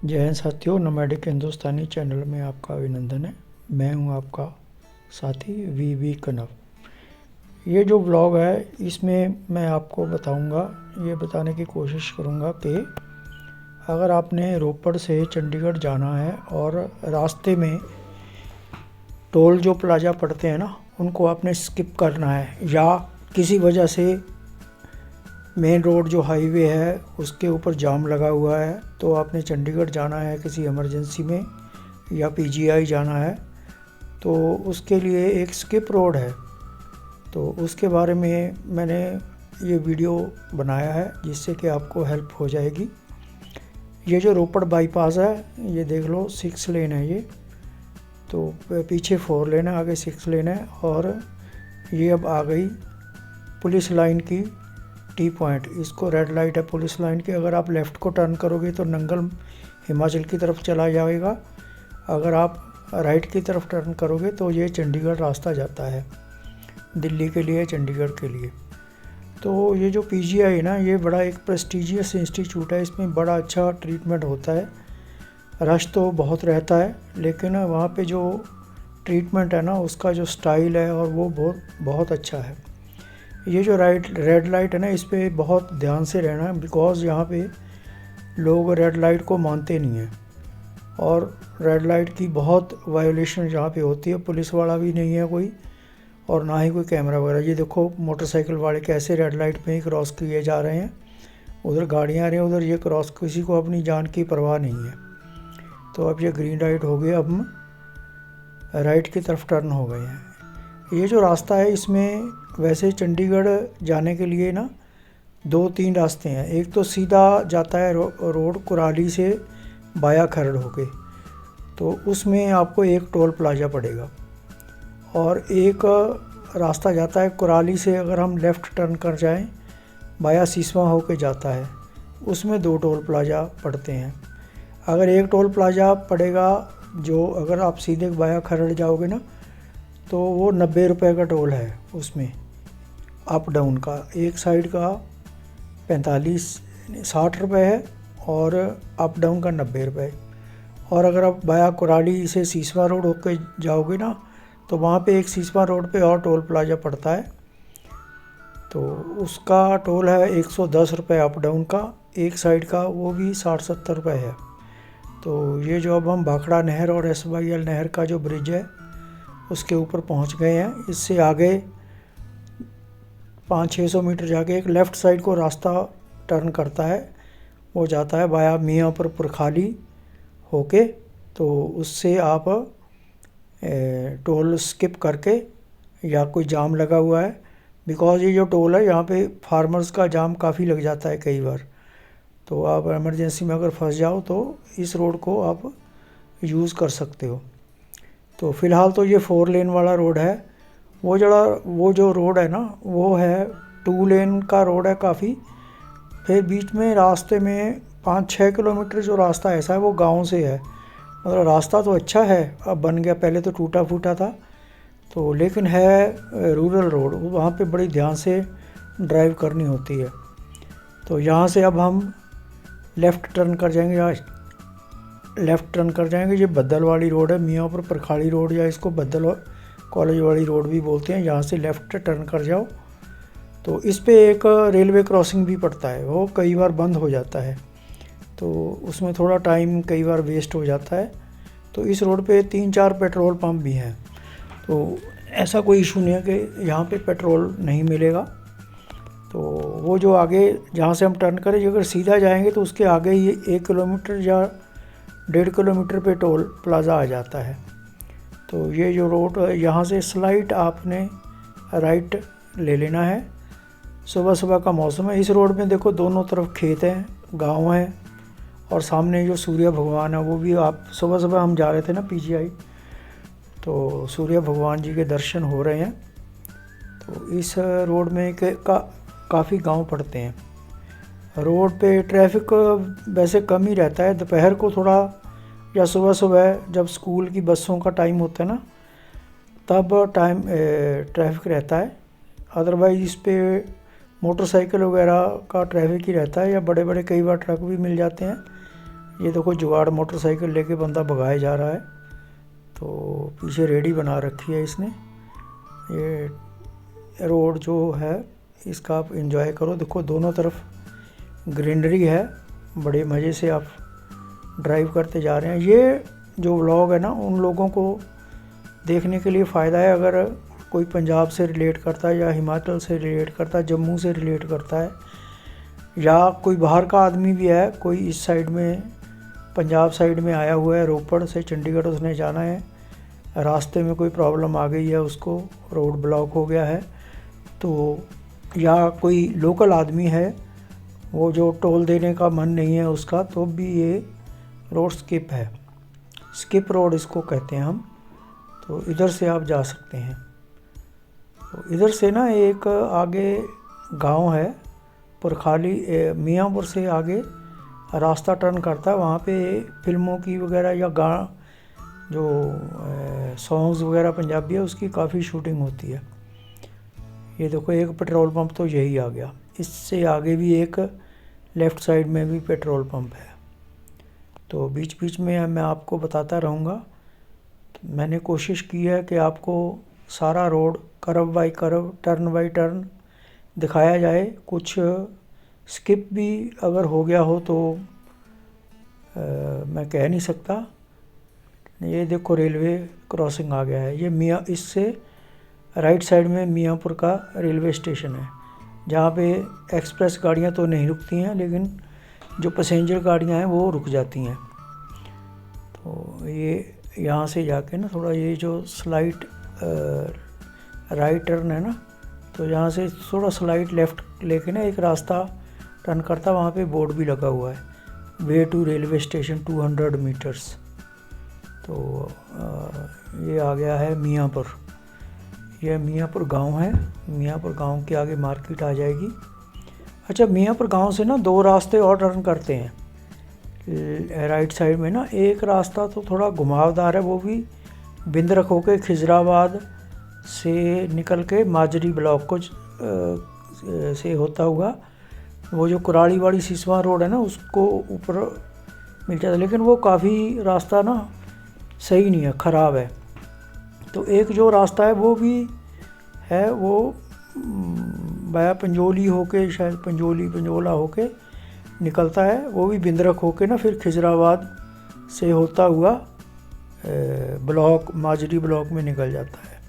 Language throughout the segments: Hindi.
जय हिंद साथियों, नोमैडिक हिंदुस्तानी चैनल में आपका अभिनंदन है। मैं हूं आपका साथी वी कनव। ये जो ब्लॉग है इसमें मैं आपको बताऊंगा, ये बताने की कोशिश करूंगा कि अगर आपने रोपड़ से चंडीगढ़ जाना है और रास्ते में टोल जो प्लाजा पड़ते हैं ना, उनको आपने स्किप करना है, या किसी वजह से मेन रोड जो हाईवे है उसके ऊपर जाम लगा हुआ है, तो आपने चंडीगढ़ जाना है किसी इमरजेंसी में या पीजीआई जाना है, तो उसके लिए एक स्किप रोड है। तो उसके बारे में मैंने ये वीडियो बनाया है जिससे कि आपको हेल्प हो जाएगी। ये जो रोपड़ बाईपास है, ये देख लो 6 लेन है ये, तो पीछे 4 लेन है, आगे 6 लेन है। और ये अब आ गई पुलिस लाइन की टी पॉइंट। इसको रेड लाइट है पुलिस लाइन की। अगर आप लेफ़्ट को टर्न करोगे तो नंगल हिमाचल की तरफ चला जाएगा, अगर आप राइट की तरफ टर्न करोगे तो ये चंडीगढ़ रास्ता जाता है, दिल्ली के लिए, चंडीगढ़ के लिए। तो ये जो पीजीआई है ना, ये बड़ा एक प्रेस्टिजियस इंस्टीट्यूट है, इसमें बड़ा अच्छा ट्रीटमेंट होता है। रश तो बहुत रहता है, लेकिन वहाँ पे जो ट्रीटमेंट है ना, उसका जो स्टाइल है और वो बहुत अच्छा है। ये जो रेड लाइट है ना, इस पर बहुत ध्यान से रहना है, बिकॉज़ यहाँ पे लोग रेड लाइट को मानते नहीं हैं और रेड लाइट की बहुत वायोलेशन यहाँ पे होती है। पुलिस वाला भी नहीं है कोई, और ना ही कोई कैमरा वगैरह। ये देखो मोटरसाइकिल वाले कैसे रेड लाइट पे ही क्रॉस किए जा रहे हैं, उधर गाड़ियाँ आ रही हैं, उधर ये क्रॉस, किसी को अपनी जान की परवाह नहीं है। तो अब ये ग्रीन लाइट हो गया, अब हम राइट की तरफ टर्न हो गए हैं। ये जो रास्ता है, इसमें वैसे चंडीगढ़ जाने के लिए ना 2-3 रास्ते हैं। एक तो सीधा जाता है रोड कुराली से बाया खरड़ होके, तो उसमें आपको एक टोल प्लाजा पड़ेगा। और एक रास्ता जाता है कुराली से, अगर हम लेफ़्ट टर्न कर जाएं, बाया सिसवा होके जाता है, उसमें 2 टोल प्लाजा पड़ते हैं। अगर एक टोल प्लाजा पड़ेगा, जो अगर आप सीधे बाया खरड़ जाओगे ना, तो वो 90 रुपये का टोल है उसमें, अप डाउन का। एक साइड का 60 रुपये है और अप डाउन का 90 रुपये। और अगर आप बाया कुराली से सिसवा रोड होके जाओगे ना, तो वहाँ पे एक सिसवा रोड पे और टोल प्लाजा पड़ता है, तो उसका टोल है 110 रुपये अप डाउन का, एक साइड का वो भी 60-70 रुपये है। तो ये जो अब हम भाखड़ा नहर और SYL नहर का जो ब्रिज है उसके ऊपर पहुंच गए हैं। इससे आगे 500-600 मीटर जाके एक लेफ़्ट साइड को रास्ता टर्न करता है, वो जाता है बाया मियाँपुर पुरखाली होके। तो उससे आप टोल स्किप करके, या कोई जाम लगा हुआ है, बिकॉज़ ये जो टोल है यहाँ पे फार्मर्स का जाम काफ़ी लग जाता है कई बार, तो आप इमरजेंसी में अगर फंस जाओ तो इस रोड को आप यूज़ कर सकते हो। तो फ़िलहाल तो ये 4 लेन वाला रोड है। वो जो रोड है ना, वो है 2 लेन का रोड है काफ़ी। फिर बीच में रास्ते में 5-6 किलोमीटर जो रास्ता ऐसा है वो गांव से है। मतलब रास्ता तो अच्छा है, अब बन गया, पहले तो टूटा फूटा था, तो लेकिन है रूरल रोड, वहाँ पे बड़ी ध्यान से ड्राइव करनी होती है। तो यहाँ से अब हम लेफ़्ट टर्न कर जाएंगे, ये बद्दल वाली रोड है, मियाँपुर पुरखाली रोड, या इसको बद्दल कॉलेज वाली रोड भी बोलते हैं। यहाँ से लेफ़्ट टर्न कर जाओ तो इस पे एक रेलवे क्रॉसिंग भी पड़ता है, वो कई बार बंद हो जाता है, तो उसमें थोड़ा टाइम कई बार वेस्ट हो जाता है। तो इस रोड पे 3-4 पेट्रोल पंप भी हैं, तो ऐसा कोई इशू नहीं है कि यहाँ पे पेट्रोल नहीं मिलेगा। तो वो जो आगे जहाँ से हम टर्न करें, अगर सीधा जाएंगे तो उसके आगे ही 1 किलोमीटर या 1.5 किलोमीटर पे टोल प्लाज़ा आ जाता है। तो ये जो रोड, यहाँ से स्लाइट आपने राइट ले लेना है। सुबह सुबह का मौसम है, इस रोड में देखो दोनों तरफ खेत हैं, गांव हैं, और सामने जो सूर्य भगवान है वो भी, आप सुबह सुबह हम जा रहे थे ना पीजीआई, तो सूर्य भगवान जी के दर्शन हो रहे हैं। तो इस रोड में काफ़ी गांव पड़ते हैं। रोड पे ट्रैफिक वैसे कम ही रहता है, दोपहर को थोड़ा, या सुबह सुबह जब स्कूल की बसों का टाइम होता है ना, तब ट्रैफिक रहता है। अदरवाइज़ इस पे मोटरसाइकिल वगैरह का ट्रैफिक ही रहता है, या बड़े बड़े कई बार ट्रक भी मिल जाते हैं, ये देखो जुगाड़ मोटरसाइकिल लेके बंदा भगाया जा रहा है, तो पीछे रेडी बना रखी है इसने। ये रोड जो है इसका आप एंजॉय करो। देखो दोनों तरफ ग्रीनरी है, बड़े मज़े से आप ड्राइव करते जा रहे हैं। ये जो व्लॉग है ना उन लोगों को देखने के लिए फ़ायदा है, अगर कोई पंजाब से रिलेट करता है या हिमाचल से रिलेट करता है, जम्मू से रिलेट करता है, या कोई बाहर का आदमी भी है, कोई इस साइड में पंजाब साइड में आया हुआ है, रोपड़ से चंडीगढ़ उसने जाना है, रास्ते में कोई प्रॉब्लम आ गई है, उसको रोड ब्लॉक हो गया है, तो या कोई लोकल आदमी है वो जो टोल देने का मन नहीं है उसका, तो भी ये रोड स्किप है, स्किप रोड इसको कहते हैं हम। तो इधर से आप जा सकते हैं। तो इधर से ना एक आगे गांव है पुरखाली, मियांपुर से आगे रास्ता टर्न करता है, वहाँ पे फिल्मों की वगैरह या जो सॉन्ग्स वगैरह पंजाबी है उसकी काफ़ी शूटिंग होती है। ये देखो एक पेट्रोल पंप तो यही आ गया, इससे आगे भी एक लेफ़्ट साइड में भी पेट्रोल पंप है। तो बीच बीच में मैं आपको बताता रहूँगा। तो मैंने कोशिश की है कि आपको सारा road curve y curve, turn by turn दिखाया जाए। कुछ स्किप भी अगर हो गया हो तो मैं कह नहीं सकता। ये देखो रेलवे क्रॉसिंग आ गया है, ये इससे राइट साइड में मियांपुर का रेलवे स्टेशन है, जहाँ पे एक्सप्रेस गाड़ियाँ तो नहीं रुकती हैं, लेकिन जो पैसेंजर गाड़ियाँ हैं वो रुक जाती हैं। तो ये यहाँ से जाके ना थोड़ा ये जो स्लाइड राइट टर्न है ना, तो यहाँ से थोड़ा स्लाइड लेफ़्ट लेके ना एक रास्ता टर्न करता, वहाँ पे बोर्ड भी लगा हुआ है, way to railway station 200 metres. तो ये आ गया है मियांपुर। यह मियांपुर गांव है, मियांपुर गांव के आगे मार्केट आ जाएगी। अच्छा, मियांपुर गांव से ना दो रास्ते और टर्न करते हैं राइट साइड में ना। एक रास्ता तो थोड़ा घुमावदार है, वो भी बिंद्रक होके खिजराबाद से निकल के माजरी ब्लॉक को से होता हुआ वो जो कुरालीवाड़ी सिसवा रोड है ना उसको ऊपर मिल जाता है, लेकिन वो काफ़ी रास्ता ना सही नहीं है, ख़राब है। तो एक जो रास्ता है वो भी है, वो बाया पंजोली होके, शायद पंजोला होके निकलता है, वो भी बिंद्रक होके ना फिर खिजराबाद से होता हुआ ब्लॉक माजरी ब्लॉक में निकल जाता है।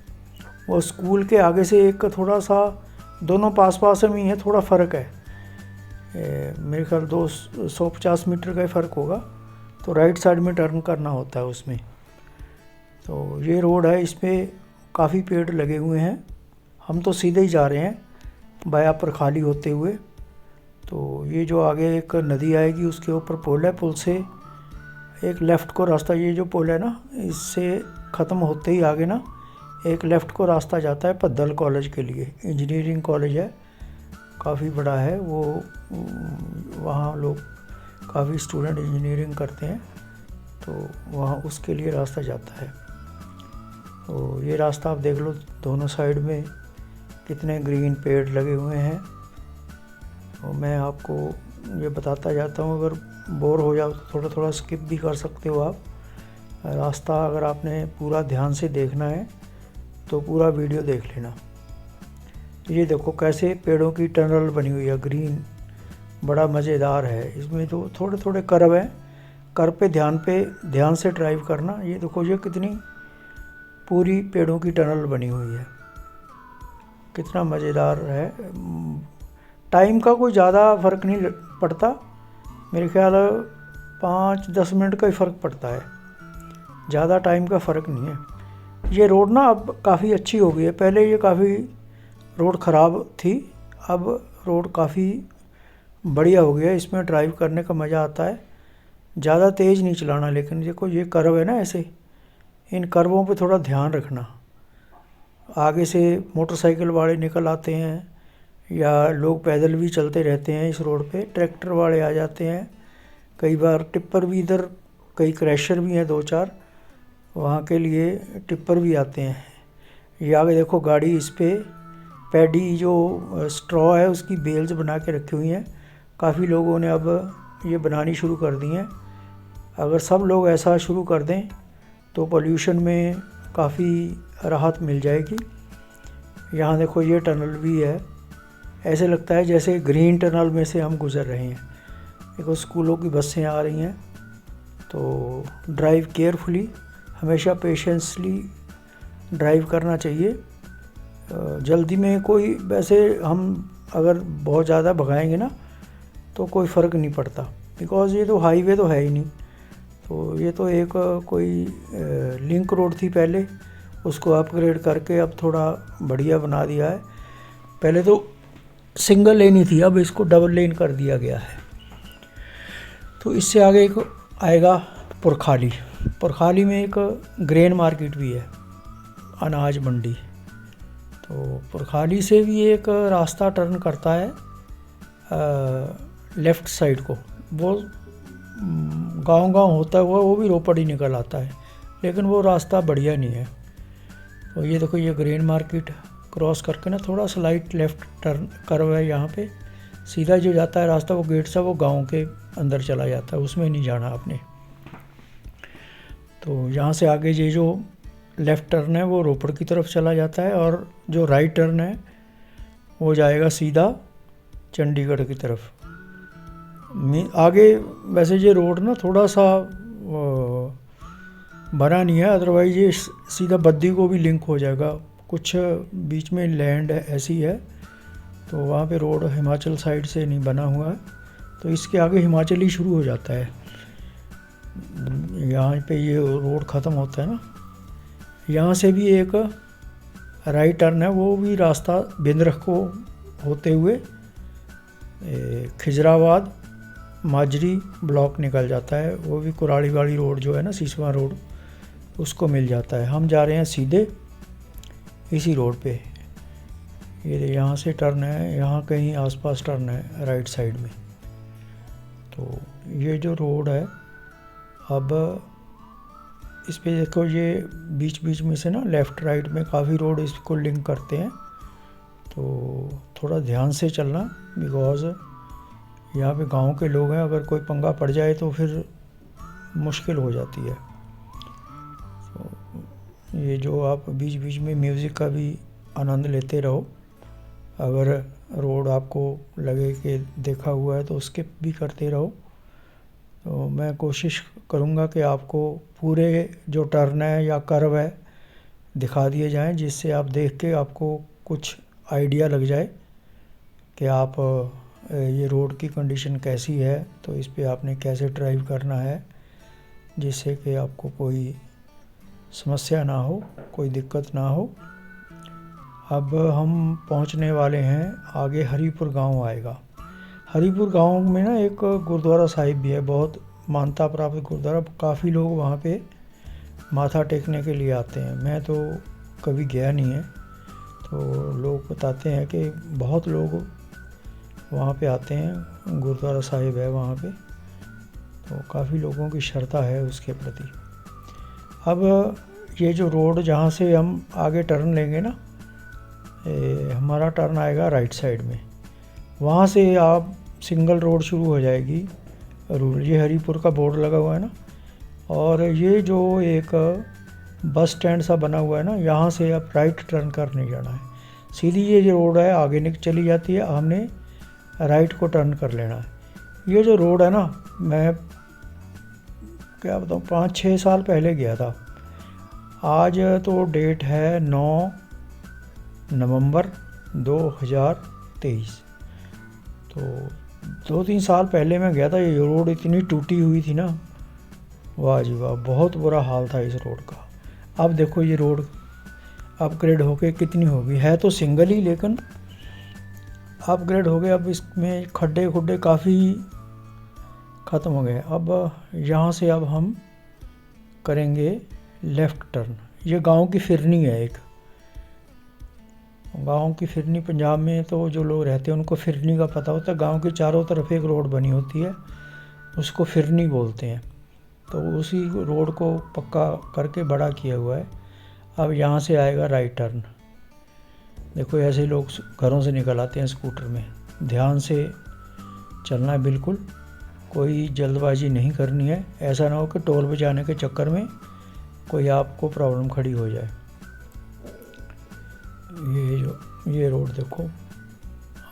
वो स्कूल के आगे से एक थोड़ा सा, दोनों पास पास में ही है, थोड़ा फ़र्क है, मेरे ख्याल 250 मीटर का ही फ़र्क होगा। तो राइट साइड में टर्न करना होता है उसमें। तो ये रोड है, इस पर काफ़ी पेड़ लगे हुए हैं। हम तो सीधे ही जा रहे हैं बाया पुरखाली होते हुए। तो ये जो आगे एक नदी आएगी उसके ऊपर पुल है, पुल से एक लेफ़्ट को रास्ता, ये जो पुल है ना इससे ख़त्म होते ही आगे ना एक लेफ़्ट को रास्ता जाता है पद्दल कॉलेज के लिए, इंजीनियरिंग कॉलेज है, काफ़ी बड़ा है वो, वहाँ लोग काफ़ी स्टूडेंट इंजीनियरिंग करते हैं, तो वहाँ उसके लिए रास्ता जाता है। तो ये रास्ता आप देख लो, दोनों साइड में कितने ग्रीन पेड़ लगे हुए हैं। तो मैं आपको ये बताता जाता हूँ, अगर बोर हो जाओ तो थोड़ा थोड़ा स्किप भी कर सकते हो आप। रास्ता अगर आपने पूरा ध्यान से देखना है तो पूरा वीडियो देख लेना। ये देखो कैसे पेड़ों की टनल बनी हुई है, ग्रीन, बड़ा मज़ेदार है। इसमें तो थोड़े थोड़े कर्व हैं, कर्व पे ध्यान से ड्राइव करना। ये देखो ये कितनी पूरी पेड़ों की टनल बनी हुई है, कितना मज़ेदार है। टाइम का कोई ज़्यादा फ़र्क नहीं पड़ता, मेरे ख्याल 5-10 मिनट का ही फ़र्क पड़ता है, ज़्यादा टाइम का फ़र्क नहीं है। ये रोड ना अब काफ़ी अच्छी हो गई है, पहले ये काफ़ी रोड ख़राब थी, अब रोड काफ़ी बढ़िया हो गया है, इसमें ड्राइव करने का मज़ा आता है। ज़्यादा तेज़ नहीं चलाना, लेकिन देखो ये कर्व है ना, ऐसे इन कर्वों पे थोड़ा ध्यान रखना। आगे से मोटरसाइकिल वाले निकल आते हैं या लोग पैदल भी चलते रहते हैं इस रोड पे, ट्रैक्टर वाले आ जाते हैं, कई बार टिप्पर भी इधर, कई क्रैशर भी हैं 2-4, वहाँ के लिए टिप्पर भी आते हैं। ये आगे देखो गाड़ी, इस पे पैडी जो स्ट्रॉ है उसकी बेल्स बना के रखी हुई हैं, काफ़ी लोगों ने अब ये बनानी शुरू कर दी हैं। अगर सब लोग ऐसा शुरू कर दें तो पोल्यूशन में काफ़ी राहत मिल जाएगी। यहाँ देखो ये टनल भी है, ऐसे लगता है जैसे ग्रीन टनल में से हम गुज़र रहे हैं। देखो स्कूलों की बसें आ रही हैं। तो ड्राइव केयरफुली, हमेशा पेशेंसली ड्राइव करना चाहिए। जल्दी में कोई, वैसे हम अगर बहुत ज़्यादा भगाएंगे ना तो कोई फ़र्क नहीं पड़ता, बिकॉज़ ये तो हाईवे तो है ही नहीं। तो ये तो एक कोई लिंक रोड थी पहले, उसको अपग्रेड करके अब थोड़ा बढ़िया बना दिया है। पहले तो सिंगल लेन ही थी, अब इसको डबल लेन कर दिया गया है। तो इससे आगे एक आएगा पुरखाली। पुरखाली में एक ग्रेन मार्केट भी है, अनाज मंडी। तो पुरखाली से भी एक रास्ता टर्न करता है लेफ़्ट साइड को, वो गांव होता हुआ वो भी रोपड़ ही निकल आता है, लेकिन वो रास्ता बढ़िया नहीं है। तो ये देखो ये ग्रेन मार्केट क्रॉस करके ना थोड़ा सा लाइट लेफ़्ट टर्न कर्व है यहाँ पे, सीधा जो जाता है रास्ता वो गेट से वो गांव के अंदर चला जाता है, उसमें नहीं जाना आपने। तो यहाँ से आगे ये जो लेफ़्ट टर्न है वो रोपड़ की तरफ चला जाता है, और जो राइट टर्न है वो जाएगा सीधा चंडीगढ़ की तरफ। आगे वैसे ये रोड ना थोड़ा सा बना नहीं है, अदरवाइज ये सीधा बद्दी को भी लिंक हो जाएगा। कुछ बीच में लैंड ऐसी है तो वहाँ पे रोड हिमाचल साइड से नहीं बना हुआ है, तो इसके आगे हिमाचल ही शुरू हो जाता है। यहाँ पे ये रोड ख़त्म होता है ना, यहाँ से भी एक राइट टर्न है, वो भी रास्ता बिंद्रख को होते हुए खिजराबाद माजरी ब्लॉक निकल जाता है। वो भी कुराड़ी वाली रोड जो है ना, सिसवा रोड, उसको मिल जाता है। हम जा रहे हैं सीधे इसी रोड पे। ये यहाँ से टर्न है, यहाँ कहीं आसपास टर्न है राइट साइड में। तो ये जो रोड है, अब इस पे देखो ये बीच बीच में से ना लेफ़्ट राइट में काफ़ी रोड इसको लिंक करते हैं, तो थोड़ा ध्यान से चलना, बिकॉज़ यहाँ पे गांव के लोग हैं, अगर कोई पंगा पड़ जाए तो फिर मुश्किल हो जाती है। तो ये जो आप बीच बीच में म्यूज़िक का भी आनंद लेते रहो, अगर रोड आपको लगे कि देखा हुआ है तो स्किप भी करते रहो। तो मैं कोशिश करूँगा कि आपको पूरे जो टर्न है या कर्व है दिखा दिए जाएं, जिससे आप देख के आपको कुछ आइडिया लग जाए कि आप ये रोड की कंडीशन कैसी है, तो इस पे आपने कैसे ड्राइव करना है, जिससे कि आपको कोई समस्या ना हो, कोई दिक्कत ना हो। अब हम पहुंचने वाले हैं आगे, हरीपुर गांव आएगा। हरीपुर गांव में ना एक गुरुद्वारा साहिब भी है, बहुत मान्यता प्राप्त गुरुद्वारा। काफ़ी लोग वहाँ पे माथा टेकने के लिए आते हैं। मैं तो कभी गया नहीं है, तो लोग बताते हैं कि बहुत लोग वहाँ पे आते हैं। गुरुद्वारा साहिब है वहाँ पे, तो काफ़ी लोगों की श्रद्धा है उसके प्रति। अब ये जो रोड जहाँ से हम आगे टर्न लेंगे ना, हमारा टर्न आएगा राइट साइड में, वहाँ से आप सिंगल रोड शुरू हो जाएगी। ये हरीपुर का बोर्ड लगा हुआ है ना, और ये जो एक बस स्टैंड सा बना हुआ है ना, यहाँ से आप राइट टर्न करने जाना है। सीधी ये जो रोड है आगे चली जाती है, हमने राइट को टर्न कर लेना है। ये जो रोड है ना, मैं क्या बताऊँ, 5-6 साल पहले गया था। आज तो डेट है 9 नवंबर 2023, तो 2-3 साल पहले मैं गया था। ये रोड इतनी टूटी हुई थी ना, वाह जी वाह, बहुत बुरा हाल था इस रोड का। अब देखो ये रोड अपग्रेड होके कितनी होगी, है तो सिंगल ही लेकिन अपग्रेड हो गए। अब इसमें खड्डे खुड्डे काफ़ी ख़त्म हो गए। अब यहाँ से अब हम करेंगे लेफ़्ट टर्न। ये गांव की फिरनी है, एक गांव की फिरनी। पंजाब में तो जो लोग रहते हैं उनको फिरनी का पता होता है। गांव के चारों तरफ एक रोड बनी होती है, उसको फिरनी बोलते हैं। तो उसी रोड को पक्का करके बड़ा किया हुआ है। अब यहाँ से आएगा राइट टर्न। देखो ऐसे लोग घरों से निकल आते हैं स्कूटर में, ध्यान से चलना है बिल्कुल, कोई जल्दबाजी नहीं करनी है, ऐसा ना हो कि टोल पे जाने के चक्कर में कोई आपको प्रॉब्लम खड़ी हो जाए। ये रोड देखो,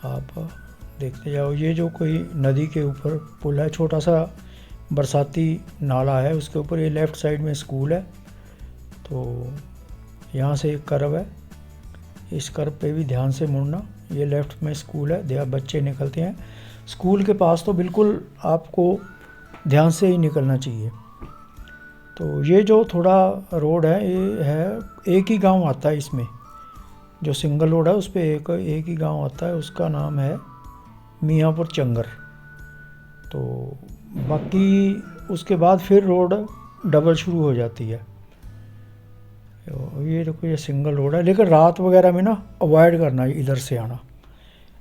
आप देखते जाओ। ये जो कोई नदी के ऊपर पुल है, छोटा सा बरसाती नाला है, उसके ऊपर ये लेफ़्ट साइड में स्कूल है। तो यहाँ से एक कर्व है, इस कर्व पे भी ध्यान से मुड़ना। ये लेफ़्ट में स्कूल है, देखा बच्चे निकलते हैं स्कूल के पास, तो बिल्कुल आपको ध्यान से ही निकलना चाहिए। तो ये जो थोड़ा रोड है, ये है एक ही गांव आता है इसमें, जो सिंगल रोड है उस पर एक ही गांव आता है, उसका नाम है मियांपुर चंगर। तो बाकी उसके बाद फिर रोड डबल शुरू हो जाती है। ये देखो, ये सिंगल रोड है, लेकिन रात वगैरह में ना अवॉइड करना इधर से आना,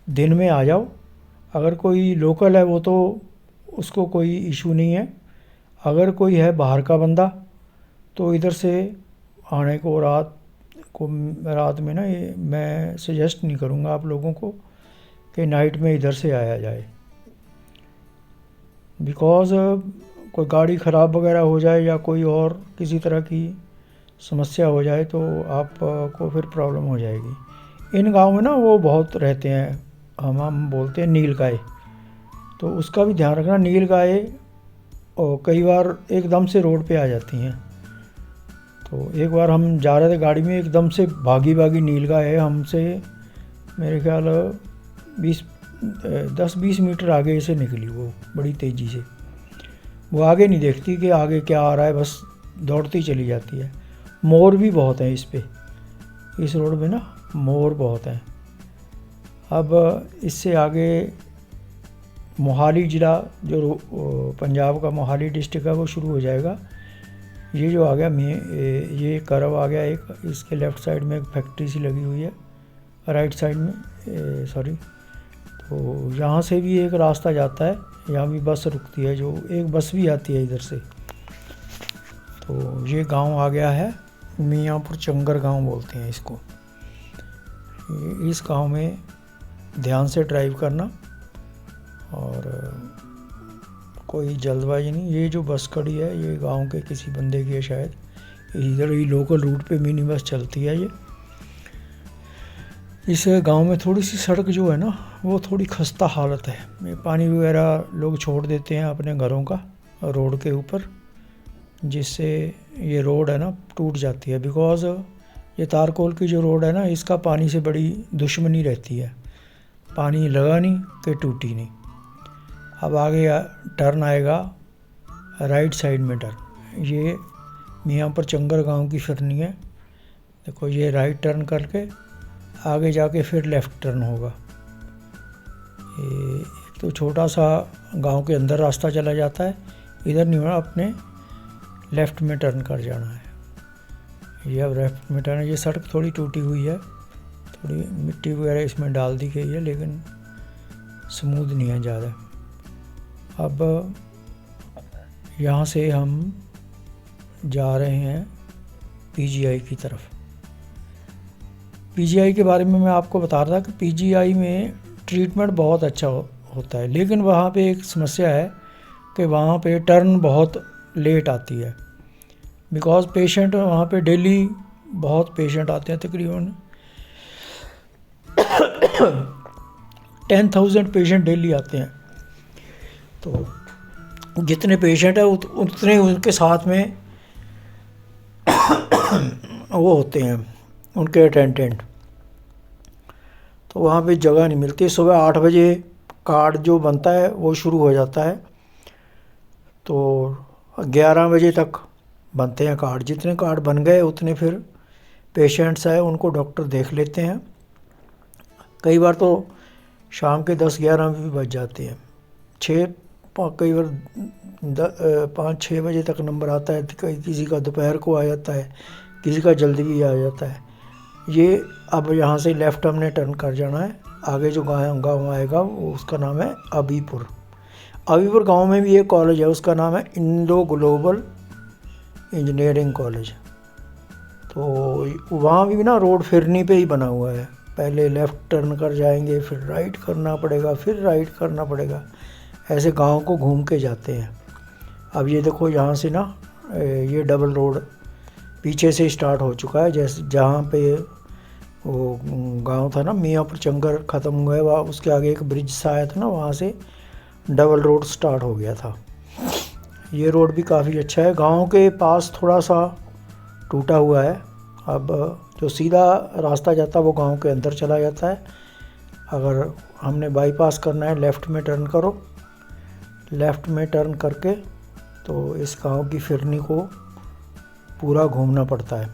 दिन में आ जाओ। अगर कोई लोकल है वो तो उसको कोई इशू नहीं है, अगर कोई है बाहर का बंदा तो इधर से आने को रात में ना, ये मैं सजेस्ट नहीं करूँगा आप लोगों को कि नाइट में इधर से आया जाए, बिकॉज़ कोई गाड़ी ख़राब वगैरह हो जाए या कोई और किसी तरह की समस्या हो जाए तो आपको फिर प्रॉब्लम हो जाएगी। इन गांव में ना वो बहुत रहते हैं, हम बोलते हैं नील गाय, तो उसका भी ध्यान रखना। नील गाय और कई बार एकदम से रोड पे आ जाती हैं। तो एक बार हम जा रहे थे गाड़ी में, एकदम से भागी नील गाय हमसे मेरे ख्याल 10-20 मीटर आगे से निकली, वो बड़ी तेज़ी से। वो आगे नहीं देखती कि आगे क्या आ रहा है, बस दौड़ती चली जाती है। मोर भी बहुत हैं इस रोड में ना, मोर बहुत हैं। अब इससे आगे मोहाली ज़िला, जो पंजाब का मोहाली डिस्ट्रिक्ट है, वो शुरू हो जाएगा। ये जो आ गया ये कर्व आ गया एक, इसके लेफ़्ट साइड में एक फैक्ट्री सी लगी हुई है, राइट साइड में सॉरी। तो यहाँ से भी एक रास्ता जाता है, यहाँ भी बस रुकती है, जो एक बस भी आती है इधर से। तो ये गांव आ गया है, मियांपुर चंगर गांव बोलते हैं इसको। इस गांव में ध्यान से ड्राइव करना और कोई जल्दबाजी नहीं। ये जो बस खड़ी है ये गांव के किसी बंदे की है शायद, इधर ही लोकल रूट पे मिनी बस चलती है ये। इस गांव में थोड़ी सी सड़क जो है ना वो थोड़ी खस्ता हालत है, पानी वगैरह लोग छोड़ देते हैं अपने घरों का रोड के ऊपर, जिससे ये रोड है ना टूट जाती है। बिकॉज़ ये तारकोल की जो रोड है ना, इसका पानी से बड़ी दुश्मनी रहती है, पानी लगा नहीं कि टूटी नहीं। अब आगे टर्न आएगा राइट साइड में टर्न, ये मियांपुर चंगर गांव की फिरनी है। देखो ये राइट टर्न करके आगे जाके फिर लेफ़्ट टर्न होगा। ये तो छोटा सा गांव के अंदर रास्ता चला जाता है, इधर नहीं होना, अपने लेफ़्ट में टर्न कर जाना है। ये अब लेफ़्ट में टर्न, ये सड़क थोड़ी टूटी हुई है, थोड़ी मिट्टी वगैरह इसमें डाल दी गई है, लेकिन स्मूथ नहीं है ज़्यादा। अब यहाँ से हम जा रहे हैं पीजीआई की तरफ। पीजीआई के बारे में मैं आपको बता रहा था कि पीजीआई में ट्रीटमेंट बहुत अच्छा होता है, लेकिन वहाँ पे एक समस्या है कि वहाँ पे टर्न बहुत लेट आती है। बिकॉज़ पेशेंट वहाँ पे डेली बहुत पेशेंट आते हैं, तकरीबन 10,000 पेशेंट डेली आते हैं। तो जितने पेशेंट हैं उतने उनके साथ में वो होते हैं उनके अटेंडेंट, तो वहाँ पे जगह नहीं मिलती। सुबह 8 बजे कार्ड जो बनता है वो शुरू हो जाता है, तो 11 बजे तक बनते हैं कार्ड। जितने कार्ड बन गए उतने फिर पेशेंट्स आए उनको डॉक्टर देख लेते हैं। कई बार तो शाम के 10-11 भी बज जाते हैं, कई बार 5-6 बजे तक नंबर आता है, किसी का दोपहर को आ जाता है, किसी का जल्दी भी आ जाता है। ये अब यहाँ से लेफ़्ट हमने टर्न कर जाना है। आगे जो गाँव आएगा वो उसका नाम है अबीपुर। अबीपुर गांव में भी एक कॉलेज है, उसका नाम है इंडो ग्लोबल इंजीनियरिंग कॉलेज। तो वहाँ भी ना रोड फिरनी पे ही बना हुआ है, पहले लेफ़्ट टर्न कर जाएंगे, फिर राइट करना पड़ेगा, फिर राइट करना पड़ेगा, ऐसे गांव को घूम के जाते हैं। अब ये देखो यहाँ से ना ये डबल रोड पीछे से स्टार्ट हो चुका है। जैसे जहाँ पे वो गांव था ना मियाँपुर चंगर ख़त्म हुआ है, वहाँ उसके आगे एक ब्रिज सा आया था ना, वहाँ से डबल रोड स्टार्ट हो गया था। ये रोड भी काफ़ी अच्छा है। गांव के पास थोड़ा सा टूटा हुआ है। अब जो सीधा रास्ता जाता है वो गांव के अंदर चला जाता है। अगर हमने बाईपास करना है, लेफ़्ट में टर्न करो, लेफ़्ट में टर्न करके तो इस गांव की फिरनी को पूरा घूमना पड़ता है।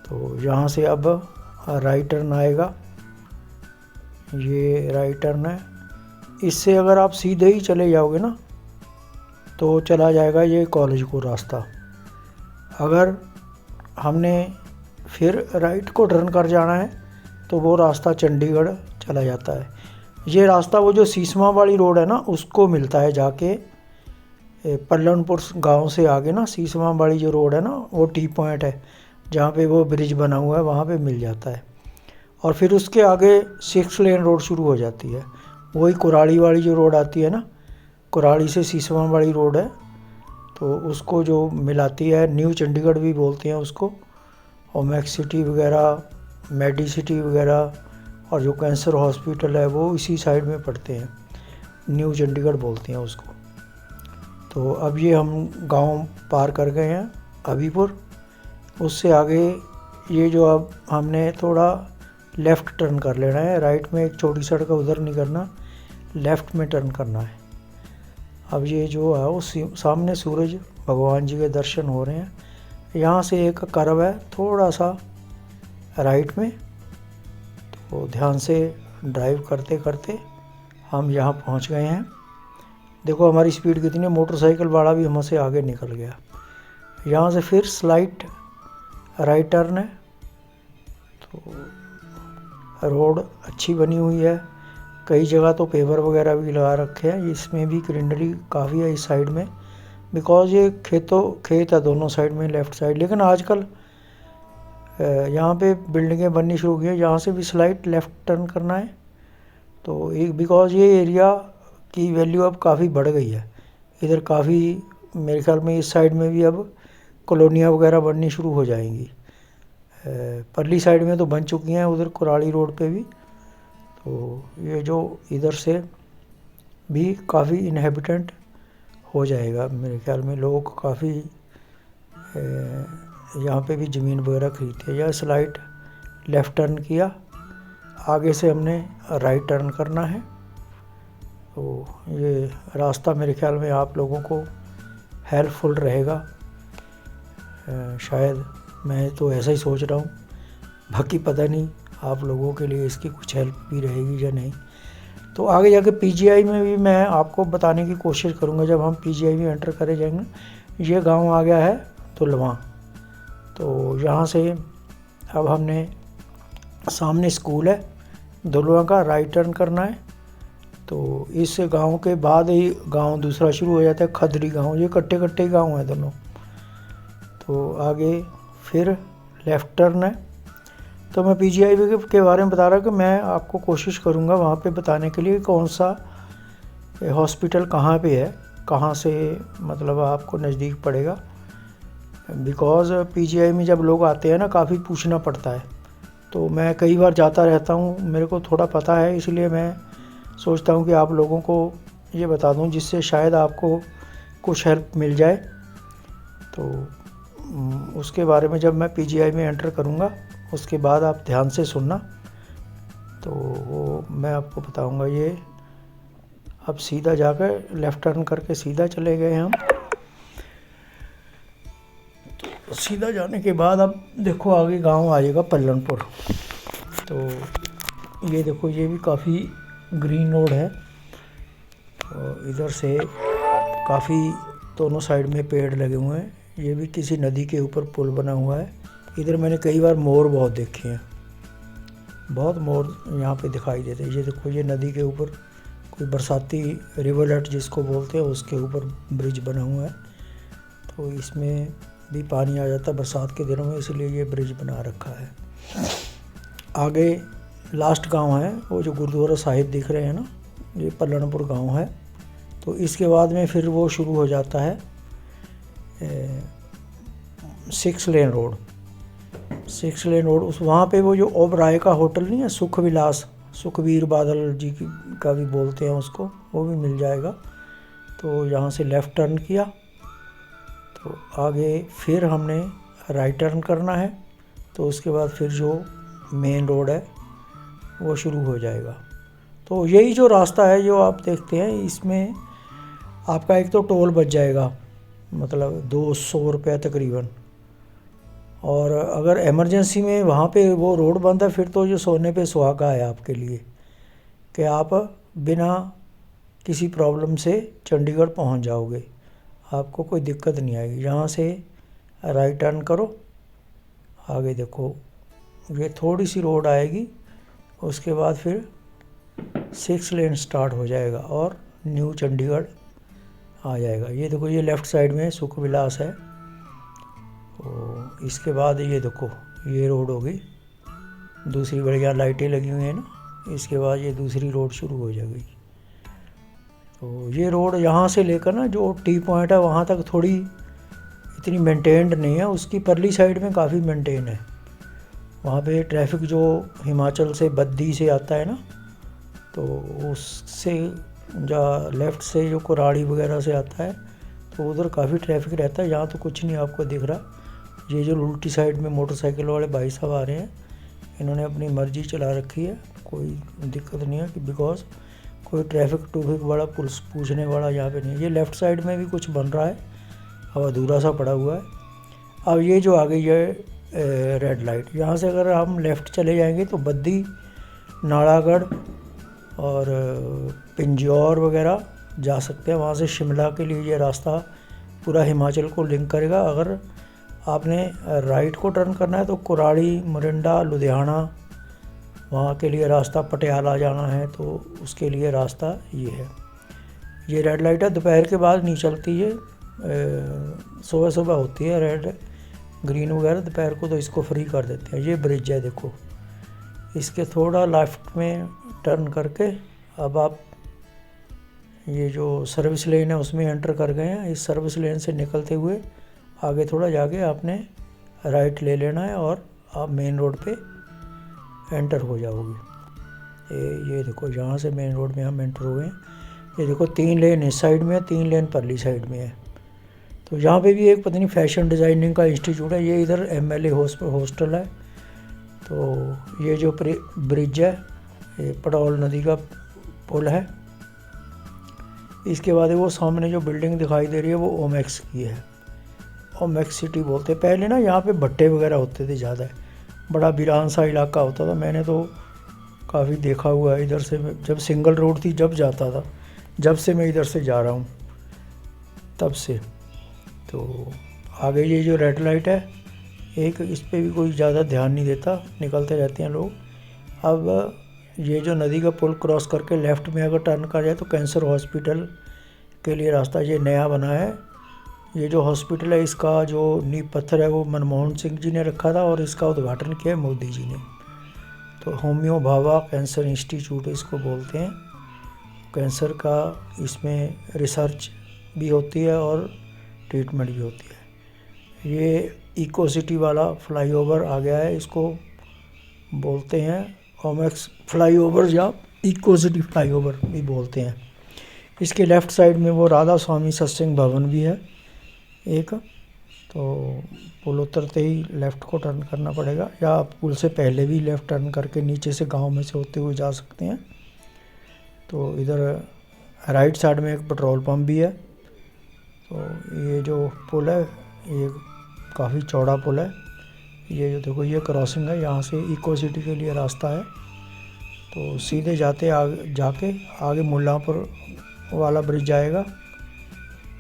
तो यहाँ से अब राइट टर्न आएगा, ये राइट टर्न है। इससे अगर आप सीधे ही चले जाओगे ना तो चला जाएगा ये कॉलेज को रास्ता। अगर हमने फिर राइट को टर्न कर जाना है तो वो रास्ता चंडीगढ़ चला जाता है। ये रास्ता वो जो सीसमा वाली रोड है ना उसको मिलता है जाके पल्लनपुर गांव से आगे ना। सीसमा वाली जो रोड है ना वो टी पॉइंट है जहाँ पे वो ब्रिज बना हुआ है, वहाँ पे मिल जाता है। और फिर उसके आगे 6 लेन रोड शुरू हो जाती है। वही कुराड़ी वाली जो रोड आती है ना, कुराड़ी से सीसमा वाली रोड है, तो उसको जो मिलाती है, न्यू चंडीगढ़ भी बोलते हैं उसको, और मैक्स सिटी वगैरह, मेडी सिटी वगैरह, और जो कैंसर हॉस्पिटल है वो इसी साइड में पड़ते हैं, न्यू चंडीगढ़ बोलते हैं उसको। तो अब ये हम गांव पार कर गए हैं अभीपुर। उससे आगे ये जो अब हमने थोड़ा लेफ़्ट टर्न कर लेना है, राइट में एक छोटी सड़क है उधर नहीं करना, लेफ़्ट में टर्न करना है। अब ये जो है वो सामने सूरज भगवान जी के दर्शन हो रहे हैं। यहाँ से एक कर्व है थोड़ा सा राइट में, तो ध्यान से ड्राइव करते करते हम यहाँ पहुँच गए हैं। देखो हमारी स्पीड कितनी है, मोटरसाइकिल वाला भी हमसे आगे निकल गया। यहाँ से फिर स्लाइट राइट टर्न है। तो रोड अच्छी बनी हुई है, कई जगह तो पेवर वगैरह भी लगा रखे हैं। इसमें भी ग्रीनरी काफ़ी है इस साइड में, बिकॉज़ ये खेत है दोनों साइड में, लेफ़्ट साइड। लेकिन आजकल यहाँ पे बिल्डिंगें बननी शुरू हुई हैं, यहाँ से भी स्लाइट लेफ़्ट टर्न करना है। तो एक बिकॉज़ ये एरिया की वैल्यू अब काफ़ी बढ़ गई है इधर, काफ़ी मेरे ख्याल में इस साइड में भी अब कॉलोनियाँ वगैरह बननी शुरू हो जाएंगी। परली साइड में तो बन चुकी हैं, उधर कुराड़ी रोड पे भी। तो ये जो इधर से भी काफ़ी इनहेबिटेंट हो जाएगा मेरे ख्याल में, लोग काफ़ी यहाँ पे भी ज़मीन वगैरह खरीदते हैं। या स्लाइट लेफ़्ट टर्न किया, आगे से हमने राइट टर्न करना है। तो ये रास्ता मेरे ख्याल में आप लोगों को हेल्पफुल रहेगा, शायद, मैं तो ऐसा ही सोच रहा हूँ, बाकी पता नहीं आप लोगों के लिए इसकी कुछ हेल्प भी रहेगी या नहीं। तो आगे जाके पीजीआई में भी मैं आपको बताने की कोशिश करूँगा जब हम पीजीआई में एंटर करे जाएंगे। ये गांव आ गया है दुलवा। तो यहाँ से अब हमने सामने स्कूल है दुलवा का, राइट टर्न करना है। तो इस गांव के बाद ही गांव दूसरा शुरू हो जाता है, खदरी गांव। ये कट्टे कट्टे गांव है दोनों। तो आगे फिर लेफ़्ट टर्न है। तो मैं पीजीआई के बारे में बता रहा कि मैं आपको कोशिश करूंगा वहाँ पे बताने के लिए कौन सा हॉस्पिटल कहाँ पे है, कहाँ से मतलब आपको नज़दीक पड़ेगा। बिकॉज़ पीजीआई में जब लोग आते हैं ना काफ़ी पूछना पड़ता है। तो मैं कई बार जाता रहता हूँ, मेरे को थोड़ा पता है, इसलिए मैं सोचता हूँ कि आप लोगों को ये बता दूँ जिससे शायद आपको कुछ हेल्प मिल जाए। तो उसके बारे में जब मैं पीजीआई में एंटर करूँगा उसके बाद आप ध्यान से सुनना, तो वो मैं आपको बताऊँगा। ये अब सीधा जाकर लेफ़्ट टर्न करके सीधा चले गए हम। तो सीधा जाने के बाद अब देखो आगे गांव आ जाएगा पल्लनपुर। तो ये देखो ये भी काफ़ी ग्रीन रोड है, तो इधर से काफ़ी दोनों साइड में पेड़ लगे हुए हैं। ये भी किसी नदी के ऊपर पुल बना हुआ है। इधर मैंने कई बार मोर बहुत देखे हैं, बहुत मोर यहाँ पे दिखाई देते हैं। ये देखो ये नदी के ऊपर कोई बरसाती रिवरलेट जिसको बोलते हैं उसके ऊपर ब्रिज बना हुआ है। तो इसमें भी पानी आ जाता है बरसात के दिनों में, इसलिए ये ब्रिज बना रखा है। आगे लास्ट गांव है वो जो गुरुद्वारा साहिब दिख रहे हैं ना, ये पल्लनपुर गांव है। तो इसके बाद में फिर वो शुरू हो जाता है 6 लेन रोड। 6 लेन रोड उस वहाँ पे वो जो ओबराय का होटल नहीं है, सुख विलास, सुखबीर बादल जी का भी बोलते हैं उसको, वो भी मिल जाएगा। तो यहाँ से लेफ़्ट टर्न किया तो आगे फिर हमने राइट टर्न करना है। तो उसके बाद फिर जो मेन रोड है वो शुरू हो जाएगा। तो यही जो रास्ता है जो आप देखते हैं, इसमें आपका एक तो टोल बच जाएगा, मतलब 200 रुपये तकरीबन। और अगर इमरजेंसी में वहाँ पे वो रोड बंद है, फिर तो जो सोने पे सुहागा है आपके लिए कि आप बिना किसी प्रॉब्लम से चंडीगढ़ पहुँच जाओगे, आपको कोई दिक्कत नहीं आएगी। यहाँ से राइट टर्न करो, आगे देखो ये थोड़ी सी रोड आएगी, उसके बाद फिर 6 लेन स्टार्ट हो जाएगा और न्यू चंडीगढ़ आ जाएगा। ये देखो ये लेफ़्ट साइड में सुख विलास है। तो इसके बाद ये देखो ये रोड होगी दूसरी, बढ़िया लाइटें लगी हुई हैं ना, इसके बाद ये दूसरी रोड शुरू हो जाएगी। तो ये रोड यहाँ से लेकर ना जो टी पॉइंट है वहाँ तक थोड़ी इतनी मेंटेन्ड नहीं है, उसकी परली साइड में काफ़ी मेंटेन है। वहाँ पे ट्रैफिक जो हिमाचल से बद्दी से आता है ना, तो उससे जो लेफ़्ट से जो कुराड़ी वगैरह से आता है तो उधर काफ़ी ट्रैफिक रहता है। यहाँ तो कुछ नहीं आपको दिख रहा। ये जो उल्टी साइड में मोटरसाइकिल वाले भाई साहब आ रहे हैं, इन्होंने अपनी मर्जी चला रखी है, कोई दिक्कत नहीं है कि बिकॉज कोई ट्रैफिक वाला पुलिस पूछने वाला यहाँ पे नहीं है। ये लेफ़्ट साइड में भी कुछ बन रहा है, अब अधूरा सा पड़ा हुआ है। अब ये जो आ गई है रेड लाइट, यहाँ से अगर हम लेफ़्ट चले जाएंगे तो बद्दी, नालागढ़ और पिंजौर वगैरह जा सकते हैं। वहाँ से शिमला के लिए ये रास्ता पूरा हिमाचल को लिंक करेगा। अगर आपने राइट को टर्न करना है तो कुराड़ी, मोरिंडा, लुधियाना वहाँ के लिए रास्ता, पटियाला जाना है तो उसके लिए रास्ता ये है। ये रेड लाइट है, दोपहर के बाद नहीं चलती है, सुबह सुबह होती है रेड ग्रीन वगैरह, दोपहर को तो इसको फ्री कर देते हैं। ये ब्रिज है देखो, इसके थोड़ा लेफ्ट में टर्न करके अब आप ये जो सर्विस लेन है उसमें एंटर कर गए हैं। इस सर्विस लेन से निकलते हुए आगे थोड़ा जाके आपने राइट ले लेना है और आप मेन रोड पे एंटर हो जाओगे। ये देखो यहाँ से मेन रोड में हम एंटर हुए हैं। ये देखो 3 लेन इस साइड में है, 3 लेन परली साइड में है। तो यहाँ पे भी एक पता नहीं फैशन डिज़ाइनिंग का इंस्टीट्यूट है। ये इधर MLA हॉस्टल है। तो ये जो ब्रिज है ये पड़ौल नदी का पुल है। इसके बाद वो सामने जो बिल्डिंग दिखाई दे रही है वो ओमेक्स की है, ओमेक्स सिटी बोलते हैं। पहले ना यहाँ पे भट्टे वगैरह होते थे ज़्यादा, बड़ा वीरान सा इलाका होता था। मैंने तो काफ़ी देखा हुआ है इधर से, जब सिंगल रोड थी जब जाता था, जब से मैं इधर से जा रहा हूँ तब से। तो आगे ये जो रेड लाइट है एक, इस पर भी कोई ज़्यादा ध्यान नहीं देता, निकलते रहते हैं लोग। अब ये जो नदी का पुल क्रॉस करके लेफ़्ट में अगर टर्न कर जाए तो कैंसर हॉस्पिटल के लिए रास्ता ये नया बना है। ये जो हॉस्पिटल है इसका जो नींव पत्थर है वो मनमोहन सिंह जी ने रखा था और इसका उद्घाटन किया है मोदी जी ने। तो होम्यो भाभा कैंसर इंस्टीट्यूट इसको बोलते हैं। कैंसर का इसमें रिसर्च भी होती है और ट्रीटमेंट भी होती है। ये इको सिटी वाला फ्लाईओवर आ गया है, इसको बोलते हैं ओमेक्स फ्लाईओवर या इको सिटी फ्लाईओवर भी बोलते हैं। इसके लेफ़्ट साइड में वो राधा स्वामी सत्संग भवन भी है एक। तो पुल उतरते ही लेफ़्ट को टर्न करना पड़ेगा, या आप पुल से पहले भी लेफ़्ट टर्न करके नीचे से गांव में से होते हुए जा सकते हैं। तो इधर राइट साइड में एक पेट्रोल पंप भी है। तो ये जो पुल है ये काफ़ी चौड़ा पुल है। ये जो देखो ये क्रॉसिंग है, यहाँ से इको सिटी के लिए रास्ता है। तो सीधे जाते जाके आगे मुल्लापुर वाला ब्रिज जाएगा।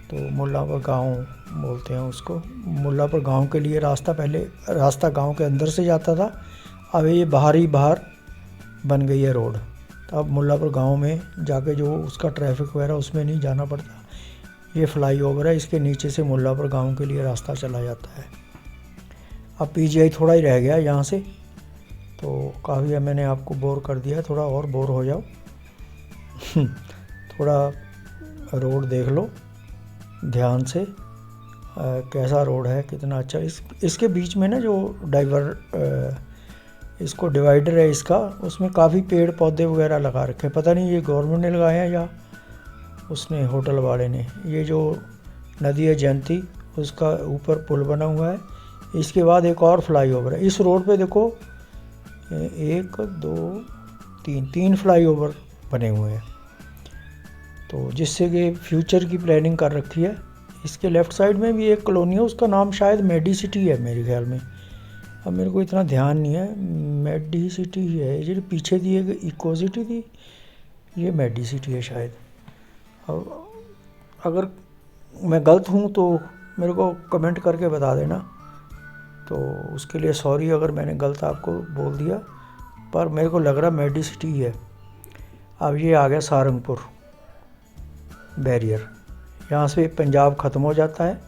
तो मुल्लापुर गांव बोलते हैं उसको। मुल्लापुर गांव के लिए रास्ता, पहले रास्ता गांव के अंदर से जाता था, अब ये बाहर बन गई है रोड। तो अब मुल्लापुर गांव में जाके जो उसका ट्रैफिक वगैरह उसमें नहीं जाना पड़ता। ये फ्लाईओवर है, इसके नीचे से मुल्लापुर गांव के लिए रास्ता चला जाता है। अब PGI थोड़ा ही रह गया यहाँ से, तो काफ़ी मैंने आपको बोर कर दिया, थोड़ा और बोर हो जाओ थोड़ा रोड देख लो ध्यान से, कैसा रोड है, कितना अच्छा। इसके बीच में ना जो इसको डिवाइडर है इसका, उसमें काफ़ी पेड़ पौधे वगैरह लगा रखे हैं। पता नहीं ये गवर्नमेंट ने लगाए हैं या उसने होटल वाले ने। ये जो नदी है जयंती, उसका ऊपर पुल बना हुआ है। इसके बाद एक और फ्लाईओवर है इस रोड पे। देखो 1 2 3 फ्लाईओवर बने हुए हैं, तो जिससे कि फ्यूचर की प्लानिंग कर रखी है। इसके लेफ़्ट साइड में भी एक कॉलोनी है, उसका नाम शायद मेडिसिटी है मेरे ख्याल में, अब मेरे को इतना ध्यान नहीं है। मेडिसिटी ही है, जो पीछे दी एक इकोसिटी थी, ये मेडिसिटी है शायद। अब अगर मैं गलत हूँ तो मेरे को कमेंट करके बता देना, तो उसके लिए सॉरी अगर मैंने गलत आपको बोल दिया, पर मेरे को लग रहा मेडिसिटी ही है। अब ये आ गया सारंगपुर बैरियर, यहाँ से पंजाब ख़त्म हो जाता है।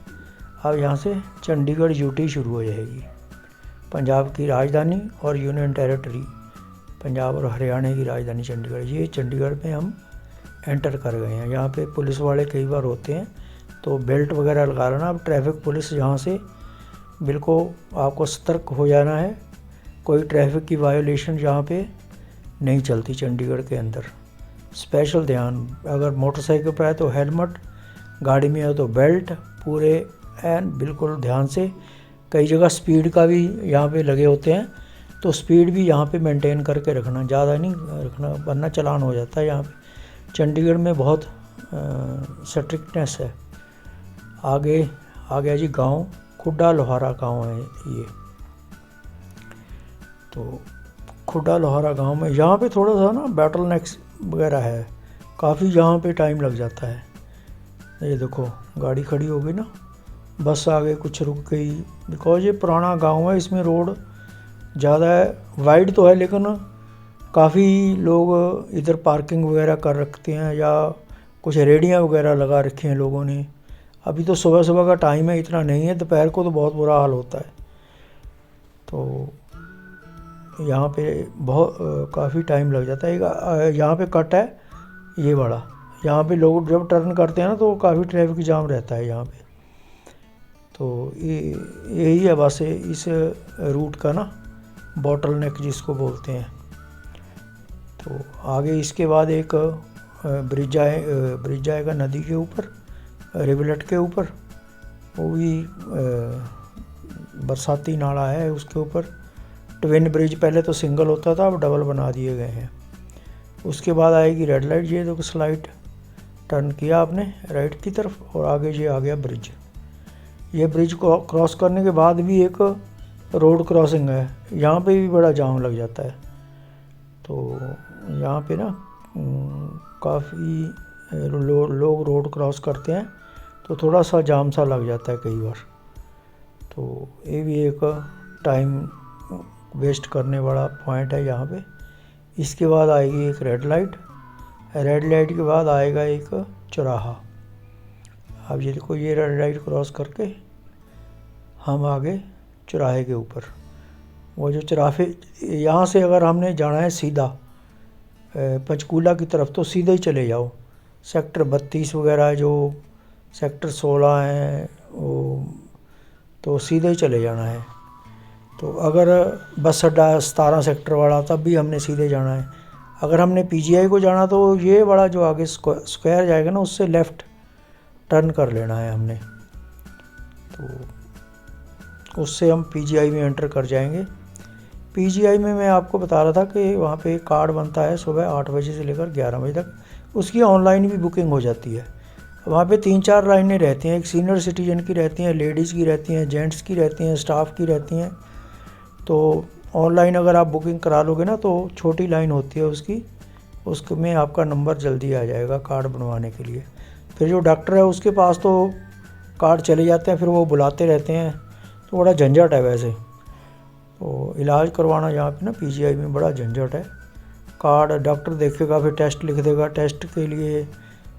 अब यहाँ से चंडीगढ़ यूटी शुरू हो जाएगी, पंजाब की राजधानी और यूनियन टेरिटरी, पंजाब और हरियाणा की राजधानी चंडीगढ़। ये चंडीगढ़ में हम एंटर कर गए हैं। यहाँ पे पुलिस वाले कई बार होते हैं, तो बेल्ट वगैरह लगा लेना। अब ट्रैफिक पुलिस यहाँ से बिल्कुल आपको सतर्क हो जाना है, कोई ट्रैफिक की वायोलेशन यहाँ पे नहीं चलती चंडीगढ़ के अंदर। स्पेशल ध्यान, अगर मोटरसाइकिल पर है तो हेलमेट, गाड़ी में है तो बेल्ट, पूरे एन बिल्कुल ध्यान से। कई जगह स्पीड का भी यहाँ पे लगे होते हैं, तो स्पीड भी यहाँ पे मेंटेन करके रखना, ज़्यादा नहीं रखना वरना चालान हो जाता है। यहाँ पे चंडीगढ़ में बहुत स्ट्रिक्टनेस है। आगे आ गया जी गांव, खुड्डा लोहारा गांव है ये। तो खुड्डा लोहारा गांव में यहाँ पे थोड़ा सा ना बैटल नेक्स वगैरह है, काफ़ी यहाँ पे टाइम लग जाता है। ये देखो गाड़ी खड़ी हो गई ना, बस आगे कुछ रुक गई, बिकॉज ये पुराना गांव है, इसमें रोड ज़्यादा है, वाइड तो है लेकिन काफ़ी लोग इधर पार्किंग वगैरह कर रखते हैं, या कुछ रेडियाँ वगैरह लगा रखी हैं लोगों ने। अभी तो सुबह सुबह का टाइम है, इतना नहीं है, दोपहर को तो बहुत बुरा हाल होता है। तो यहाँ पे बहुत काफ़ी टाइम लग जाता है। यहाँ पे कट है ये बड़ा, यहाँ पे लोग जब टर्न करते हैं ना तो काफ़ी ट्रैफिक जाम रहता है यहाँ पे। तो यही है बस इस रूट का ना बॉटल नेक जिसको बोलते हैं। तो आगे इसके बाद एक ब्रिज आएगा नदी के ऊपर, रिवलेट के ऊपर, वो भी बरसाती नाला है उसके ऊपर। ट्विन ब्रिज, पहले तो सिंगल होता था, अब डबल बना दिए गए हैं। उसके बाद आएगी रेड लाइट, ये देखो स्लाइड टर्न किया आपने राइट की तरफ, और आगे ये आ गया ब्रिज। ये ब्रिज को क्रॉस करने के बाद भी एक रोड क्रॉसिंग है, यहाँ पे भी बड़ा जाम लग जाता है। तो यहाँ पे ना काफ़ी लोग रोड क्रॉस करते हैं, तो थोड़ा सा जाम सा लग जाता है कई बार। तो ये भी एक टाइम वेस्ट करने वाला पॉइंट है यहाँ पे। इसके बाद आएगी एक रेड लाइट, रेड लाइट के बाद आएगा एक चौराहा। अब ये देखो ये रेड लाइट क्रॉस करके हम आगे चौराहे के ऊपर। वो जो चौराहे, यहाँ से अगर हमने जाना है सीधा पंचकूला की तरफ तो सीधे ही चले जाओ। सेक्टर 32 वगैरह जो सेक्टर 16 है वो तो सीधे ही चले जाना है। तो अगर बस अड्डा 17 सेक्टर वाला तब भी हमने सीधे जाना है। अगर हमने पीजीआई को जाना तो ये वाला जो आगे स्क्वायर जाएगा ना, उससे लेफ़्ट टर्न कर लेना है हमने, तो उससे हम पीजीआई में एंटर कर जाएंगे। पीजीआई में मैं आपको बता रहा था कि वहाँ पे एक कार्ड बनता है सुबह 8 बजे से लेकर 11 बजे तक, उसकी ऑनलाइन भी बुकिंग हो जाती है। वहाँ पे 3-4 लाइनें रहती हैं, एक सीनियर सिटीजन की रहती हैं, लेडीज़ की रहती हैं, जेंट्स की रहती हैं, स्टाफ की रहती हैं। तो ऑनलाइन अगर आप बुकिंग करा लोगे ना तो छोटी लाइन होती है उसमें आपका नंबर जल्दी आ जाएगा कार्ड बनवाने के लिए। फिर जो डॉक्टर है उसके पास तो कार्ड चले जाते हैं, फिर वो बुलाते रहते हैं, तो बड़ा झंझट है वैसे। तो इलाज करवाना यहाँ पे ना पीजीआई में बड़ा झंझट है। कार्ड डॉक्टर देखेगा, फिर टेस्ट लिख देगा, टेस्ट के लिए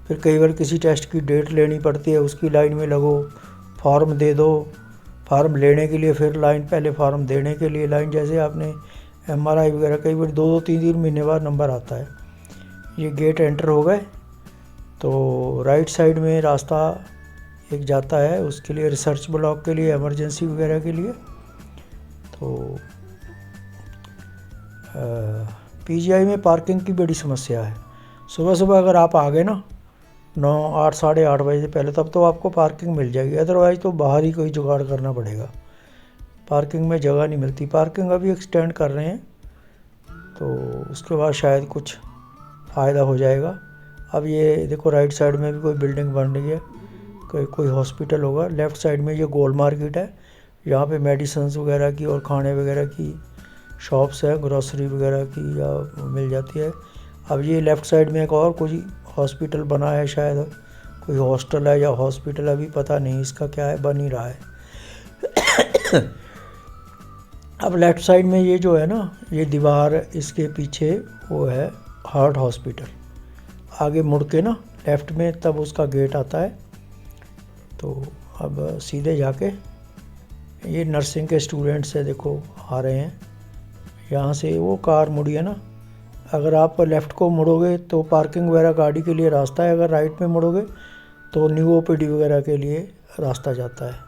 फिर कई बार किसी टेस्ट की डेट लेनी पड़ती है, उसकी लाइन में लगो, फॉर्म दे दो, फार्म लेने के लिए फिर लाइन, पहले फार्म देने के लिए लाइन। जैसे आपने एमआरआई वगैरह कई बार 2-3 महीने बाद नंबर आता है। ये गेट एंटर हो गए तो राइट साइड में रास्ता एक जाता है उसके लिए, रिसर्च ब्लॉक के लिए, इमरजेंसी वगैरह के लिए। तो पीजीआई में पार्किंग की बड़ी समस्या है। सुबह सुबह अगर आप आ गए ना 9, 8, साढ़े 8 बजे से पहले, तब तो आपको पार्किंग मिल जाएगी, अदरवाइज़ तो बाहर ही कोई जुगाड़ करना पड़ेगा। पार्किंग में जगह नहीं मिलती। पार्किंग अभी एक्सटेंड कर रहे हैं, तो उसके बाद शायद कुछ फ़ायदा हो जाएगा। अब ये देखो राइट साइड में भी कोई बिल्डिंग बन रही है, कोई हॉस्पिटल होगा। लेफ़्ट साइड में ये गोल मार्केट है, यहाँ पे मेडिसिन्स वगैरह की और खाने वगैरह की शॉप्स है, ग्रोसरी वगैरह की या मिल जाती है। अब ये लेफ़्ट साइड में एक और कोई हॉस्पिटल बना है, शायद कोई हॉस्टल है या हॉस्पिटल, अभी पता नहीं इसका क्या है, बन ही रहा है। अब लेफ़्ट साइड में ये जो है ना, ये दीवार, इसके पीछे वो है हार्ट हॉस्पिटल। आगे मुड़ के ना लेफ़्ट में तब उसका गेट आता है। तो अब सीधे जाके ये नर्सिंग के स्टूडेंट्स है, देखो आ रहे हैं। यहाँ से वो कार मुड़ी है ना, अगर आप लेफ़्ट को मुड़ोगे तो पार्किंग वगैरह गाड़ी के लिए रास्ता है, अगर राइट में मुड़ोगे तो न्यू ओपीडी वगैरह के लिए रास्ता जाता है।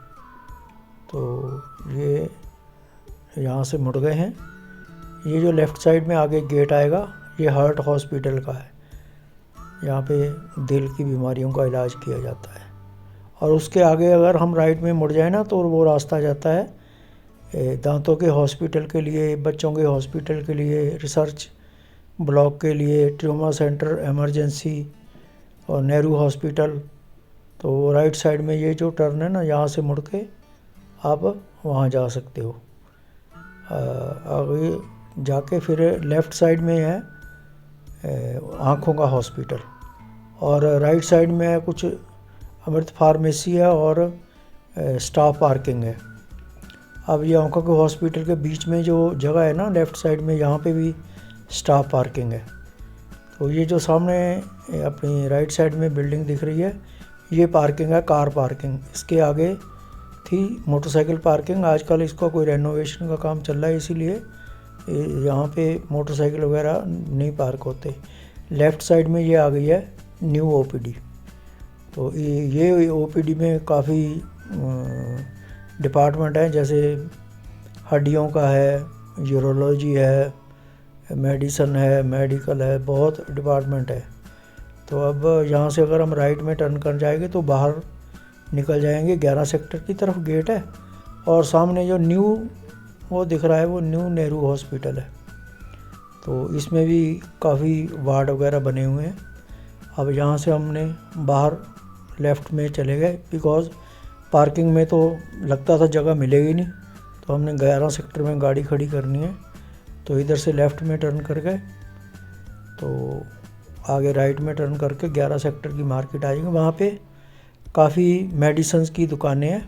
तो ये यहाँ से मुड़ गए हैं। ये जो लेफ़्ट साइड में आगे गेट आएगा, ये हार्ट हॉस्पिटल का है। यहाँ पे दिल की बीमारियों का इलाज किया जाता है। और उसके आगे अगर हम राइट में मुड़ जाए ना, तो वो रास्ता जाता है दांतों के हॉस्पिटल के लिए, बच्चों के हॉस्पिटल के लिए, रिसर्च ब्लॉक के लिए, ट्यूमा सेंटर, इमरजेंसी और नेहरू हॉस्पिटल। तो राइट साइड में ये जो टर्न है ना, यहाँ से मुड़ के आप वहाँ जा सकते हो। आगे जाके फिर लेफ़्ट साइड में है आँखों का हॉस्पिटल, और राइट साइड में है कुछ अमृत फार्मेसी है और स्टाफ पार्किंग है। अब ये आँखों के हॉस्पिटल के बीच में जो जगह है ना लेफ़्ट साइड में, यहाँ पे भी स्टाफ पार्किंग है। तो ये जो सामने अपनी राइट साइड में बिल्डिंग दिख रही है, ये पार्किंग है, कार पार्किंग। इसके आगे थी मोटरसाइकिल पार्किंग। आजकल इसका कोई रेनोवेशन का काम चल रहा है, इसीलिए यहाँ पे मोटरसाइकिल वगैरह नहीं पार्क होते। लेफ़्ट साइड में ये आ गई है न्यू ओपीडी। तो ये ओपीडी में काफ़ी डिपार्टमेंट हैं, जैसे हड्डियों का है, यूरोलॉजी है, मेडिसन है, मेडिकल है, बहुत डिपार्टमेंट है। तो अब यहाँ से अगर हम राइट में टर्न कर जाएंगे तो बाहर निकल जाएंगे, 11 सेक्टर की तरफ गेट है। और सामने जो न्यू वो दिख रहा है, वो न्यू नेहरू हॉस्पिटल है। तो इसमें भी काफ़ी वार्ड वगैरह बने हुए हैं। अब यहाँ से हमने बाहर लेफ़्ट में चले गए, बिकॉज़ पार्किंग में तो लगता था जगह मिलेगी नहीं, तो हमने 11 सेक्टर में गाड़ी खड़ी करनी है। तो इधर से लेफ़्ट में टर्न कर गए, तो आगे राइट में टर्न करके 11 सेक्टर की मार्केट आएंगे। वहाँ पे काफ़ी मेडिसिन्स की दुकानें हैं।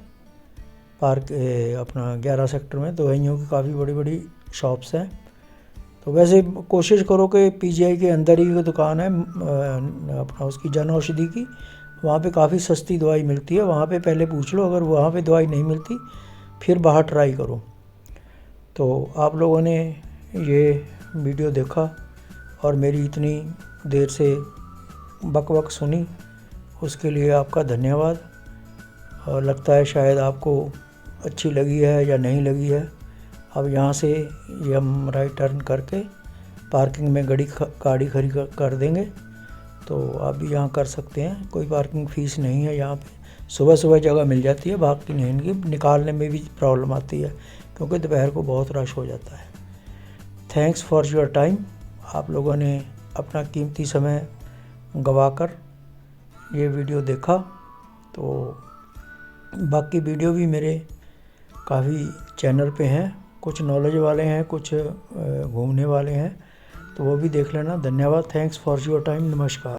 अपना 11 सेक्टर में दवाइयों की काफ़ी बड़ी बड़ी शॉप्स हैं। तो वैसे कोशिश करो कि पीजीआई के अंदर ही दुकान है अपना उसकी जन औषधि की, वहाँ पे काफ़ी सस्ती दवाई मिलती है। वहाँ पे पहले पूछ लो, अगर वहाँ पे दवाई नहीं मिलती फिर बाहर ट्राई करो। तो आप लोगों ने ये वीडियो देखा और मेरी इतनी देर से बक बक सुनी, उसके लिए आपका धन्यवाद। और लगता है शायद आपको अच्छी लगी है या नहीं लगी है। अब यहाँ से ये हम राइट टर्न करके पार्किंग में गाड़ी खड़ी कर देंगे। तो आप भी यहाँ कर सकते हैं, कोई पार्किंग फ़ीस नहीं है यहाँ पे। सुबह सुबह जगह मिल जाती है, भागती नहीं, इनकी निकालने में भी प्रॉब्लम आती है क्योंकि दोपहर को बहुत रश हो जाता है। Thanks for your time. आप लोगों ने अपना कीमती समय गंवाकर ये वीडियो देखा। तो बाकी वीडियो भी मेरे काफ़ी चैनल पे हैं, कुछ नॉलेज वाले हैं, कुछ घूमने वाले हैं, तो वो भी देख लेना। धन्यवाद। Thanks for your time. नमस्कार।